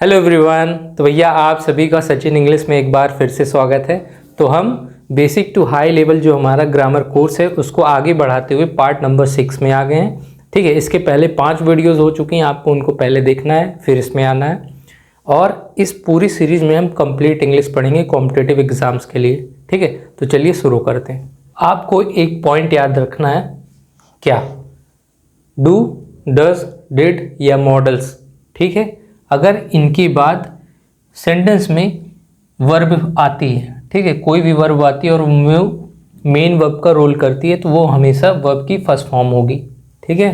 Hello everyone. तो भैया आप सभी का सचिन इंग्लिश में एक बार फिर से स्वागत है। तो हम बेसिक टू हाई लेवल जो हमारा ग्रामर कोर्स है उसको आगे बढ़ाते हुए पार्ट नंबर 6 में आ गए हैं। ठीक है, इसके पहले 5 वीडियोस हो चुकी हैं, आपको उनको पहले देखना है फिर इसमें आना है। और इस पूरी सीरीज़ में हम कंप्लीट इंग्लिश पढ़ेंगे कॉम्पिटिटिव एग्ज़ाम्स के लिए। ठीक है, तो चलिए शुरू करते हैं। आपको एक पॉइंट याद रखना है, क्या? डू, डज, डिड या मॉडल्स। ठीक है, अगर इनके बाद सेंटेंस में वर्ब आती है, ठीक है, कोई भी वर्ब आती है और उनमें मेन वर्ब का रोल करती है तो वो हमेशा वर्ब की फर्स्ट फॉर्म होगी। ठीक है,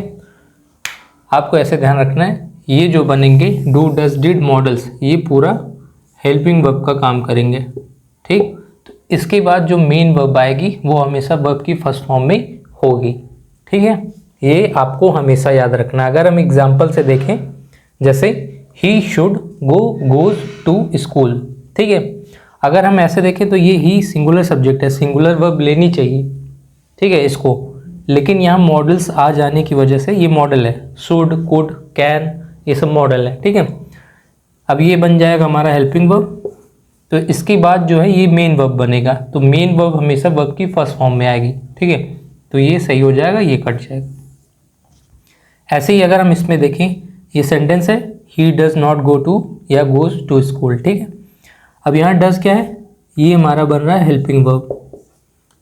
आपको ऐसे ध्यान रखना है। ये जो बनेंगे डू, डज, डिड, मॉडल्स, ये पूरा हेल्पिंग वर्ब का काम करेंगे। ठीक, तो इसके बाद जो मेन वर्ब आएगी वो हमेशा वर्ब की फर्स्ट फॉर्म में होगी। ठीक है, ये आपको हमेशा याद रखना है। अगर हम एग्जाम्पल से देखें, जैसे he should go goes to school. ठीक है, अगर हम ऐसे देखें तो ये ही सिंगुलर सब्जेक्ट है, सिंगुलर वर्ब लेनी चाहिए। ठीक है इसको, लेकिन यहाँ मॉडल्स आ जाने की वजह से ये मॉडल है। शुड, कुड, कैन, ये सब मॉडल है। ठीक है, अब ये बन जाएगा हमारा हेल्पिंग वर्ब। तो इसके बाद जो है ये मेन वर्ब बनेगा। तो मेन वर्ब हमेशा वर्ब की फर्स्ट फॉर्म में आएगी। ठीक है, तो ये सही हो जाएगा, ये कट जाएगा। ऐसे ही अगर हम इसमें देखें, ये सेंटेंस है he does not go to या गोज टू स्कूल। ठीक है, अब यहाँ डज क्या है, ये हमारा बन रहा है हेल्पिंग वर्ब।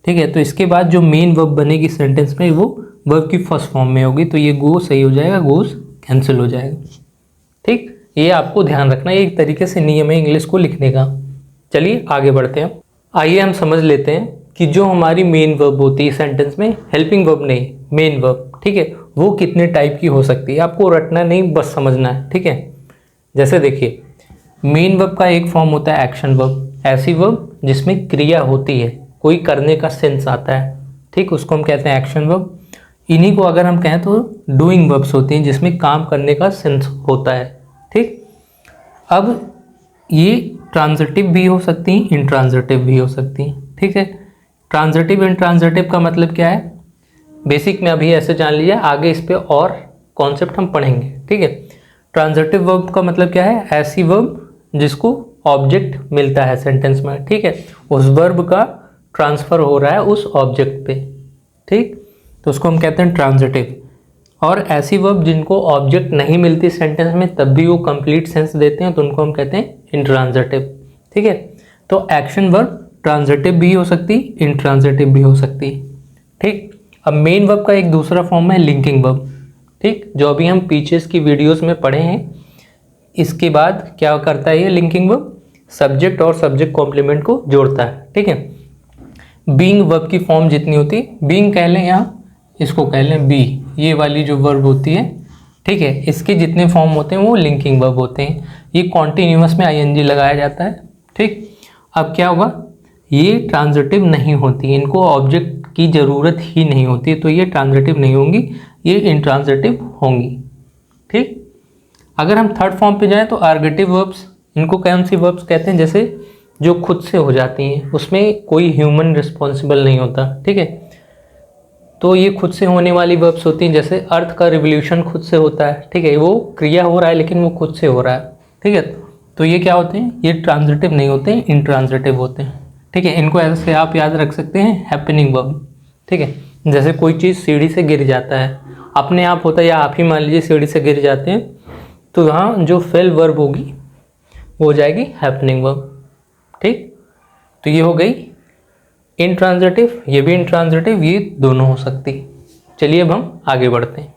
ठीक है, तो इसके बाद जो मेन वर्ब बनेगी सेंटेंस में वो वर्ब की फर्स्ट फॉर्म में होगी। तो ये गो सही हो जाएगा, गोज कैंसिल हो जाएगा। ठीक, ये आपको ध्यान रखना, ये एक तरीके से नियम है इंग्लिश को लिखने का। चलिए आगे बढ़ते हैं। आइए हम समझ लेते हैं कि जो हमारी मेन वर्ब होती है सेंटेंस में, हेल्पिंग वर्ब नहीं, मेन वर्ब, ठीक है, वो कितने टाइप की हो सकती है। आपको रटना नहीं, बस समझना है। ठीक है, जैसे देखिए, मेन वर्ब का एक फॉर्म होता है एक्शन वर्ब, ऐसी वर्ब जिसमें क्रिया होती है, कोई करने का सेंस आता है। ठीक, उसको हम कहते हैं एक्शन वर्ब। इन्हीं को अगर हम कहें तो डूइंग वर्ब्स होती हैं, जिसमें काम करने का सेंस होता है। ठीक, अब ये ट्रांजिटिव भी हो सकती हैं, इंट्रांजिटिव भी हो सकती हैं। ठीक है, ट्रांजिटिव इंट्रांजिटिव का मतलब क्या है, बेसिक में अभी ऐसे जान लीजिए, आगे इस पे और कॉन्सेप्ट हम पढ़ेंगे। ठीक है, ट्रांजिटिव वर्ब का मतलब क्या है, ऐसी वर्ब जिसको ऑब्जेक्ट मिलता है सेंटेंस में। ठीक है, उस वर्ब का ट्रांसफर हो रहा है उस ऑब्जेक्ट पे। ठीक, तो उसको हम कहते हैं ट्रांजिटिव। और ऐसी वर्ब जिनको ऑब्जेक्ट नहीं मिलती सेंटेंस में तब भी वो कंप्लीट सेंस देते हैं तो उनको हम कहते हैं इंट्रांजिटिव। ठीक है, तो एक्शन वर्ब ट्रांजिटिव भी हो सकती, इंट्रांजिटिव भी हो सकती। ठीक, अब मेन वर्ब का एक दूसरा फॉर्म है लिंकिंग वर्ब। ठीक, जो अभी हम पीछे की वीडियोस में पढ़े हैं। इसके बाद क्या करता है ये लिंकिंग वर्ब, सब्जेक्ट और सब्जेक्ट कॉम्प्लीमेंट को जोड़ता है। ठीक है, बीइंग वर्ब की फॉर्म जितनी होती है, बीइंग कह लें, यहाँ इसको कह लें बी, ये वाली जो वर्ब होती है, ठीक है, इसके जितने फॉर्म होते हैं वो लिंकिंग वर्ब होते हैं। ये कॉन्टिन्यूअस में आईएनजी लगाया जाता है। ठीक, अब क्या होगा, ये ट्रांजिटिव नहीं होती, इनको ऑब्जेक्ट की ज़रूरत ही नहीं होती, तो ये ट्रांजिटिव नहीं होंगी, ये इंट्रांजिटिव होंगी। ठीक, अगर हम थर्ड फॉर्म पे जाएं तो आर्गेटिव वर्ब्स, इनको कौन सी वर्ब्स कहते हैं, जैसे जो खुद से हो जाती हैं, उसमें कोई ह्यूमन रिस्पॉन्सिबल नहीं होता। ठीक है, तो ये खुद से होने वाली वर्ब्स होती हैं, जैसे अर्थ का रिवोल्यूशन खुद से होता है। ठीक है, वो क्रिया हो रहा है लेकिन वो खुद से हो रहा है। ठीक है, तो ये क्या होते हैं, ये ट्रांजिटिव नहीं होते हैं, इंट्रांजिटिव होते हैं। ठीक है, इनको ऐसे आप याद रख सकते हैं, हैपनिंग वर्ब। ठीक है, जैसे कोई चीज़ सीढ़ी से गिर जाता है, अपने आप होता है, या आप ही मान लीजिए सीढ़ी से गिर जाते हैं, तो वहाँ जो फेल वर्ब होगी वो हो जाएगी हैपनिंग वर्ब। ठीक, तो ये हो गई इंट्रांजिटिव, ये भी इंट्रांजिटिव, ये दोनों हो सकती। चलिए अब हम आगे बढ़ते हैं।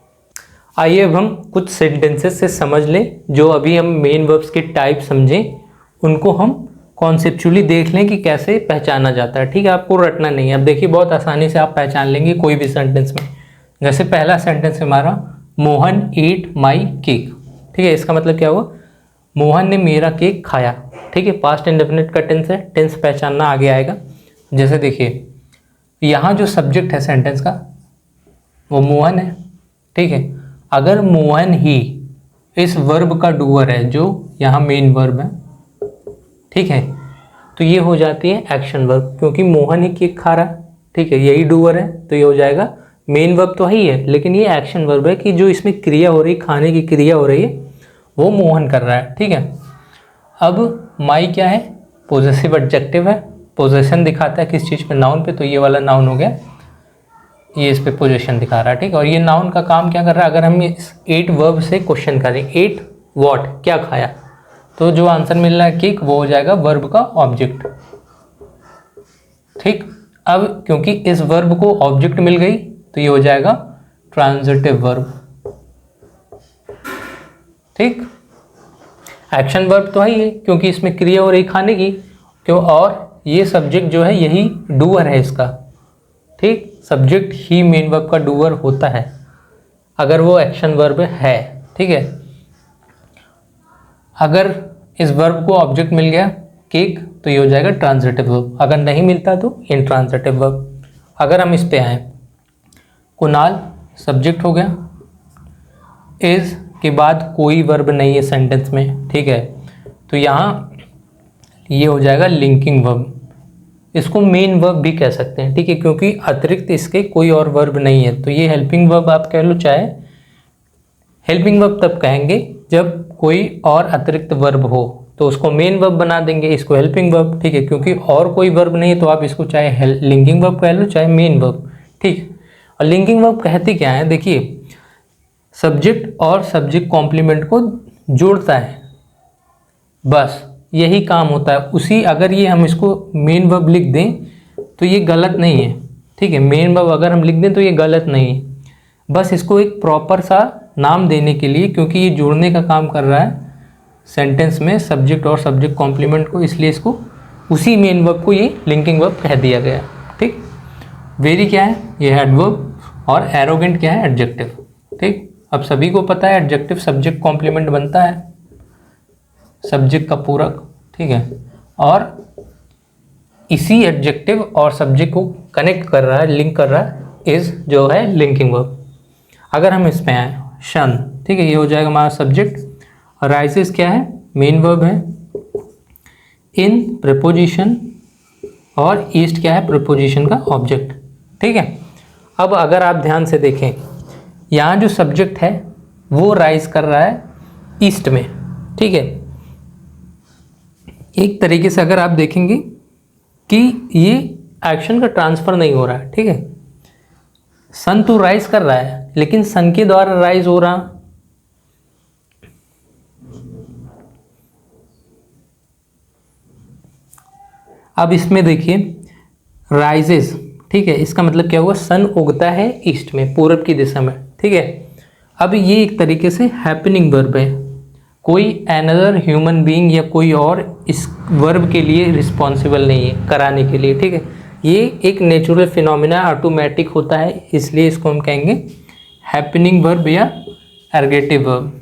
आइए अब हम कुछ सेंटेंसेस से समझ लें, जो अभी हम मेन वर्ब्स के टाइप समझें, उनको हम कॉन्सेप्चुअली देख लें कि कैसे पहचाना जाता है। ठीक है, आपको रटना नहीं है। अब देखिए, बहुत आसानी से आप पहचान लेंगे कोई भी सेंटेंस में। जैसे पहला सेंटेंस हमारा, मोहन एट माई केक। ठीक है, इसका मतलब क्या हुआ, मोहन ने मेरा केक खाया। ठीक है, पास्ट इंडेफिनिट का टेंस है, टेंस पहचानना आगे आएगा। जैसे देखिए, यहाँ जो सब्जेक्ट है सेंटेंस का वो मोहन है। ठीक है, अगर मोहन ही इस वर्ब का डूअर है, जो यहाँ मेन वर्ब है, ठीक है, तो ये हो जाती है एक्शन वर्ब, क्योंकि मोहन ही केक खा रहा है। ठीक है, यही डूअर है, तो ये हो जाएगा मेन वर्ब तो ही है, लेकिन ये एक्शन वर्ब है कि जो इसमें क्रिया हो रही, खाने की क्रिया हो रही है, वो मोहन कर रहा है। ठीक है, अब माई क्या है, पोजेसिव एडजेक्टिव है, पोजेशन दिखाता है किस चीज़ पे, नाउन पे, तो ये वाला नाउन हो गया, ये इस पे पोजीशन दिखा रहा है, ठीक है। और ये नाउन का काम क्या कर रहा है, अगर हम इस 8 वर्ब से क्वेश्चन करें, 8 व्हाट, क्या खाया, तो जो आंसर मिल रहा है किक, वो हो जाएगा वर्ब का ऑब्जेक्ट, ठीक। अब क्योंकि इस वर्ब को ऑब्जेक्ट मिल गई तो ये हो जाएगा ट्रांजिटिव वर्ब, ठीक। एक्शन वर्ब तो है ही, क्योंकि इसमें क्रिया हो रही खाने की, क्यों, और ये सब्जेक्ट जो है यही डूअर है इसका, ठीक। सब्जेक्ट ही मेन वर्ब का डूअर होता है अगर वो एक्शन वर्ब है, ठीक है। अगर इस वर्ब को ऑब्जेक्ट मिल गया केक तो ये हो जाएगा ट्रांजिटिव वर्ब, अगर नहीं मिलता तो इंट्रांजिटिव वर्ब। अगर हम इस पे आए, कुणाल सब्जेक्ट हो गया, इज के बाद कोई वर्ब नहीं है सेंटेंस में, ठीक है, तो यहाँ ये हो जाएगा लिंकिंग वर्ब, इसको मेन वर्ब भी कह सकते हैं, ठीक है, क्योंकि अतिरिक्त इसके कोई और वर्ब नहीं है, तो ये हेल्पिंग वर्ब आप कह लो, चाहे हेल्पिंग वर्ब तब कहेंगे जब कोई और अतिरिक्त वर्ब हो, तो उसको मेन वर्ब बना देंगे, इसको हेल्पिंग वर्ब, ठीक है, क्योंकि और कोई वर्ब नहीं है तो आप इसको चाहे लिंकिंग वर्ब कह लो चाहे मेन वर्ब, ठीक। और लिंकिंग वर्ब कहती क्या है, देखिए सब्जेक्ट और सब्जेक्ट कॉम्प्लीमेंट को जोड़ता है, बस यही काम होता है उसी। अगर ये हम इसको मेन वर्ब लिख दें तो ये गलत नहीं है, ठीक है, मेन वर्ब अगर हम लिख दें तो ये गलत नहीं है, बस इसको एक प्रॉपर सा नाम देने के लिए, क्योंकि ये जोड़ने का काम कर रहा है सेंटेंस में सब्जेक्ट और सब्जेक्ट कॉम्प्लीमेंट को, इसलिए इसको उसी मेन वर्ब को ये लिंकिंग वर्ब कह दिया गया, ठीक। वेरी क्या है, ये एडवर्ब, और एरोगेंट क्या है, एडजेक्टिव, ठीक। अब सभी को पता है एडजेक्टिव सब्जेक्ट कॉम्प्लीमेंट बनता है, सब्जेक्ट का पूरक, ठीक है, और इसी एडजेक्टिव और सब्जेक्ट को कनेक्ट कर रहा है, लिंक कर रहा है इज जो है लिंकिंग वर्ब। अगर हम इसमें आए, शन, ठीक है, ये हो जाएगा हमारा सब्जेक्ट, राइजेस क्या है, मेन वर्ब है, इन प्रीपोजिशन, और ईस्ट क्या है, प्रीपोजिशन का ऑब्जेक्ट, ठीक है। अब अगर आप ध्यान से देखें, यहाँ जो सब्जेक्ट है वो राइज कर रहा है ईस्ट में, ठीक है। एक तरीके से अगर आप देखेंगे कि ये एक्शन का ट्रांसफर नहीं हो रहा है, ठीक है, सन तो राइज कर रहा है लेकिन सन के द्वारा राइज हो रहा, अब इसमें देखिए राइजेस, ठीक है, इसका मतलब क्या हुआ, सन उगता है ईस्ट में, पूरब की दिशा में, ठीक है। अब ये एक तरीके से हैपनिंग वर्ब है, कोई एनदर ह्यूमन बीइंग या कोई और इस वर्ब के लिए रिस्पॉन्सिबल नहीं है कराने के लिए, ठीक है। ये एक नेचुरल फिनोमिना, ऑटोमेटिक होता है, इसलिए इसको हम कहेंगे हैपनिंग वर्ब या अर्गेटिव वर्ब,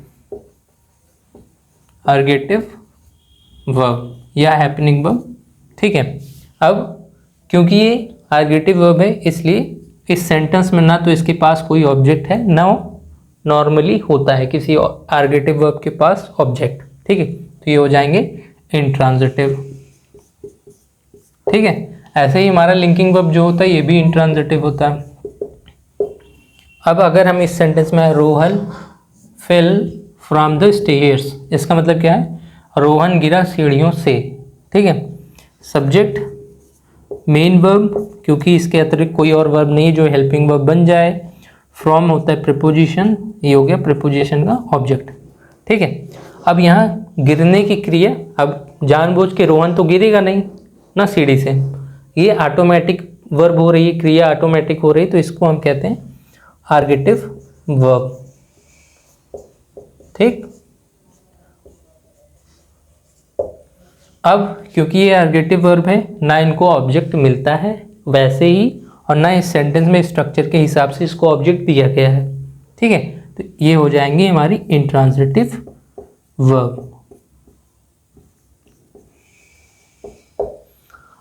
अर्गेटिव वर्ब या हैपनिंग वर्ब, ठीक है। अब क्योंकि ये अर्गेटिव वर्ब है इसलिए इस सेंटेंस में ना तो इसके पास कोई ऑब्जेक्ट है, ना नॉर्मली होता है किसी अर्गेटिव वर्ब के पास ऑब्जेक्ट, ठीक है, तो ये हो जाएंगे इंट्रांजिटिव, ठीक है। ऐसे ही हमारा लिंकिंग वर्ब जो होता है ये भी इंट्रांजिटिव होता है। अब अगर हम इस सेंटेंस में Rohan fell from the stairs, इसका मतलब क्या है, रोहन गिरा सीढ़ियों से, ठीक है। सब्जेक्ट मेन वर्ब, क्योंकि इसके अतिरिक्त कोई और वर्ब नहीं जो हेल्पिंग वर्ब बन जाए, फ्रॉम होता है प्रीपोजिशन, ये हो गया प्रीपोजिशन का ऑब्जेक्ट, ठीक है। अब यहाँ गिरने की क्रिया, अब जानबूझ के रोहन तो गिरेगा नहीं ना सीढ़ी से, ये ऑटोमेटिक वर्ब हो रही है, क्रिया ऑटोमेटिक हो रही है, तो इसको हम कहते हैं आर्गेटिव वर्ब, ठीक। अब क्योंकि ये आर्गेटिव वर्ब है, ना इनको ऑब्जेक्ट मिलता है वैसे ही, और ना इस सेंटेंस में स्ट्रक्चर के हिसाब से इसको ऑब्जेक्ट दिया गया है, ठीक है, तो ये हो जाएंगे हमारी इंट्रांजिटिव वर्ब।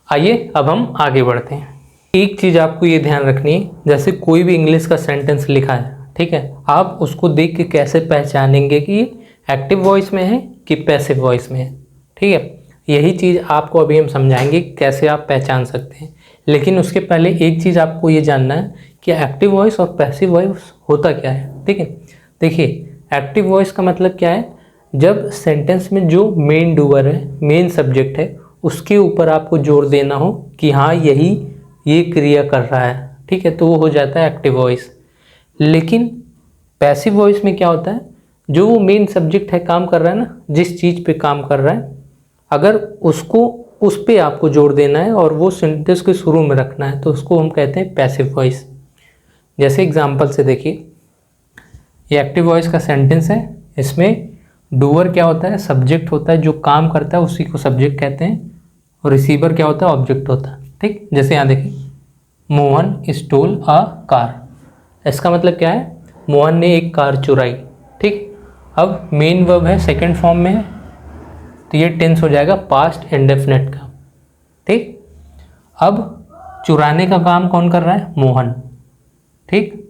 आइए अब हम आगे बढ़ते हैं। एक चीज़ आपको ये ध्यान रखनी है, जैसे कोई भी इंग्लिश का सेंटेंस लिखा है, ठीक है, आप उसको देख के कैसे पहचानेंगे कि ये एक्टिव वॉइस में है कि पैसिव वॉइस में है, ठीक है। यही चीज़ आपको अभी हम समझाएंगे कैसे आप पहचान सकते हैं, लेकिन उसके पहले एक चीज़ आपको ये जानना है कि एक्टिव वॉइस और पैसिव वॉइस होता क्या है, ठीक है। देखिए एक्टिव वॉइस का मतलब क्या है, जब सेंटेंस में जो मेन डूअर है, मेन सब्जेक्ट है, उसके ऊपर आपको जोर देना हो कि हाँ यही ये क्रिया कर रहा है, ठीक है, तो वो हो जाता है एक्टिव वॉइस। लेकिन पैसिव वॉइस में क्या होता है, जो वो मेन सब्जेक्ट है, काम कर रहा है ना, जिस चीज़ पे काम कर रहा है, अगर उसको उस पे आपको जोर देना है और वो सेंटेंस के शुरू में रखना है, तो उसको हम कहते हैं पैसिव वॉइस। जैसे एग्जांपल से देखिए, ये एक्टिव वॉइस का सेंटेंस है, इसमें डूअर क्या होता है, सब्जेक्ट होता है, जो काम करता है उसी को सब्जेक्ट कहते हैं, और रिसीवर क्या होता है, ऑब्जेक्ट होता है, ठीक। जैसे यहाँ देखिए, मोहन स्टोल अ कार, इसका मतलब क्या है, मोहन ने एक कार चुराई, ठीक। अब मेन वर्ब है, सेकंड फॉर्म में है, तो ये टेंस हो जाएगा पास्ट इंडेफिनिट का, ठीक। अब चुराने का काम कौन कर रहा है, मोहन, ठीक।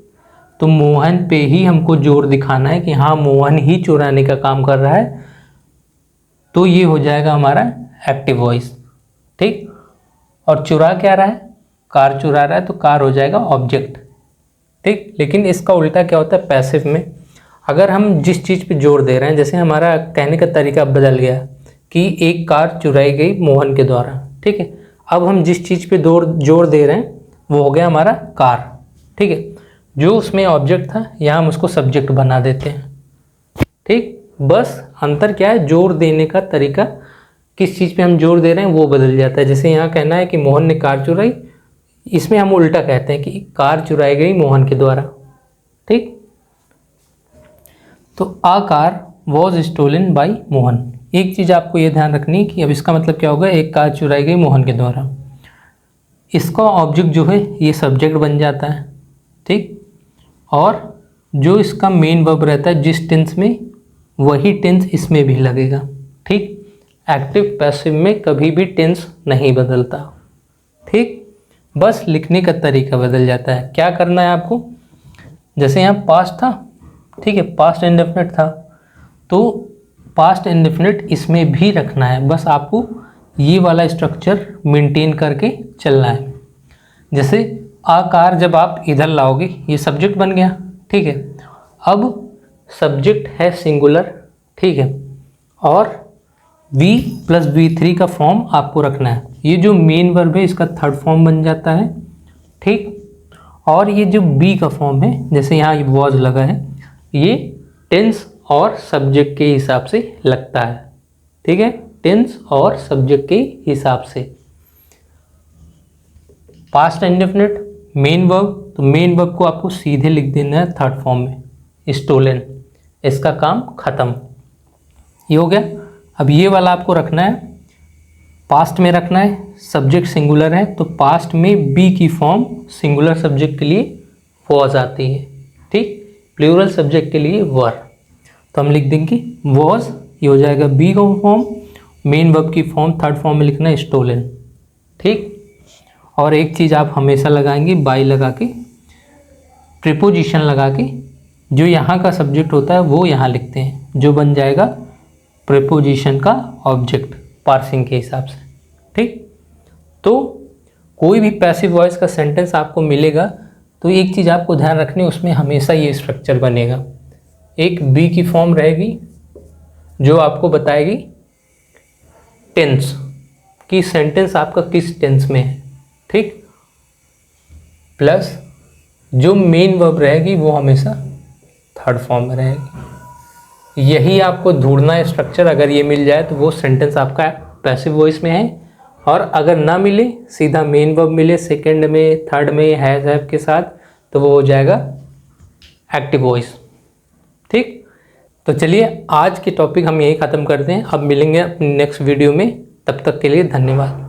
तो मोहन पे ही हमको जोर दिखाना है कि हाँ मोहन ही चुराने का काम कर रहा है, तो ये हो जाएगा हमारा एक्टिव वॉइस, ठीक। और चुरा क्या रहा है, कार चुरा रहा है, तो कार हो जाएगा ऑब्जेक्ट, ठीक। लेकिन इसका उल्टा क्या होता है पैसिव में, अगर हम जिस चीज़ पे जोर दे रहे हैं, जैसे हमारा कहने का तरीका बदल गया कि एक कार चुराई गई मोहन के द्वारा, ठीक है, अब हम जिस चीज़ पे जोर दे रहे हैं वो हो गया हमारा कार, ठीक है। जो उसमें ऑब्जेक्ट था यहाँ हम उसको सब्जेक्ट बना देते हैं, ठीक। बस अंतर क्या है, जोर देने का तरीका, किस चीज़ पे हम जोर दे रहे हैं वो बदल जाता है। जैसे यहाँ कहना है कि मोहन ने कार चुराई, इसमें हम उल्टा कहते हैं कि कार चुराई गई मोहन के द्वारा, ठीक। तो a car was stolen by Mohan, एक चीज़ आपको ये ध्यान रखनी है कि अब इसका मतलब क्या होगा, एक कार चुराई गई मोहन के द्वारा, इसका ऑब्जेक्ट जो है ये सब्जेक्ट बन जाता है, ठीक। और जो इसका मेन वर्ब रहता है जिस टेंस में, वही टेंस इसमें भी लगेगा, ठीक। एक्टिव पैसिव में कभी भी टेंस नहीं बदलता, ठीक। बस लिखने का तरीका बदल जाता है। क्या करना है आपको, जैसे यहाँ पास्ट था, ठीक है, पास्ट इंडेफिनिट था, तो पास्ट इंडेफिनिट इसमें भी रखना है, बस आपको ये वाला स्ट्रक्चर मेंटेन करके चलना है। जैसे आकार जब आप इधर लाओगे, ये सब्जेक्ट बन गया, ठीक है। अब सब्जेक्ट है सिंगुलर, ठीक है, और V + V3 का फॉर्म आपको रखना है। ये जो मेन वर्ब है इसका थर्ड फॉर्म बन जाता है, ठीक। और ये जो B का फॉर्म है, जैसे यहाँ ये वॉज लगा है, ये टेंस और सब्जेक्ट के हिसाब से लगता है, ठीक है, टेंस और सब्जेक्ट के हिसाब से। पास्ट इंडेफिनिट, मेन वर्ब, तो मेन वर्ब को आपको सीधे लिख देना है थर्ड फॉर्म में, स्टोलन, इसका काम खत्म, ये हो गया। अब ये वाला आपको रखना है, पास्ट में रखना है, सब्जेक्ट सिंगुलर है, तो पास्ट में बी की फॉर्म सिंगुलर सब्जेक्ट के लिए वॉज आती है, ठीक। प्लूरल सब्जेक्ट के लिए वर, तो हम लिख देंगे वॉज, ये हो जाएगा बी का फॉर्म, मेन वर्ब की फॉर्म थर्ड फॉर्म में लिखना है स्टोलन, ठीक। और एक चीज़ आप हमेशा लगाएंगे, बाई लगा के, प्रीपोजिशन लगा के, जो यहाँ का सब्जेक्ट होता है वो यहाँ लिखते हैं, जो बन जाएगा प्रीपोजिशन का ऑब्जेक्ट पार्सिंग के हिसाब से, ठीक। तो कोई भी पैसिव वॉइस का सेंटेंस आपको मिलेगा तो एक चीज़ आपको ध्यान रखनी है, उसमें हमेशा ये स्ट्रक्चर बनेगा, एक बी की फॉर्म रहेगी जो आपको बताएगी टेंस, कि सेंटेंस आपका किस टेंस में है, ठीक, प्लस जो मेन वर्ब रहेगी वो हमेशा थर्ड फॉर्म में रहेगी। यही आपको ढूंढना है स्ट्रक्चर, अगर ये मिल जाए तो वो सेंटेंस आपका पैसिव वॉइस में है, और अगर ना मिले, सीधा मेन वर्ब मिले सेकंड में, थर्ड में, हैज़ हैव के साथ, तो वो हो जाएगा एक्टिव वॉइस, ठीक। तो चलिए आज के टॉपिक हम यही ख़त्म करते हैं, अब मिलेंगे अपने नेक्स्ट वीडियो में, तब तक के लिए धन्यवाद।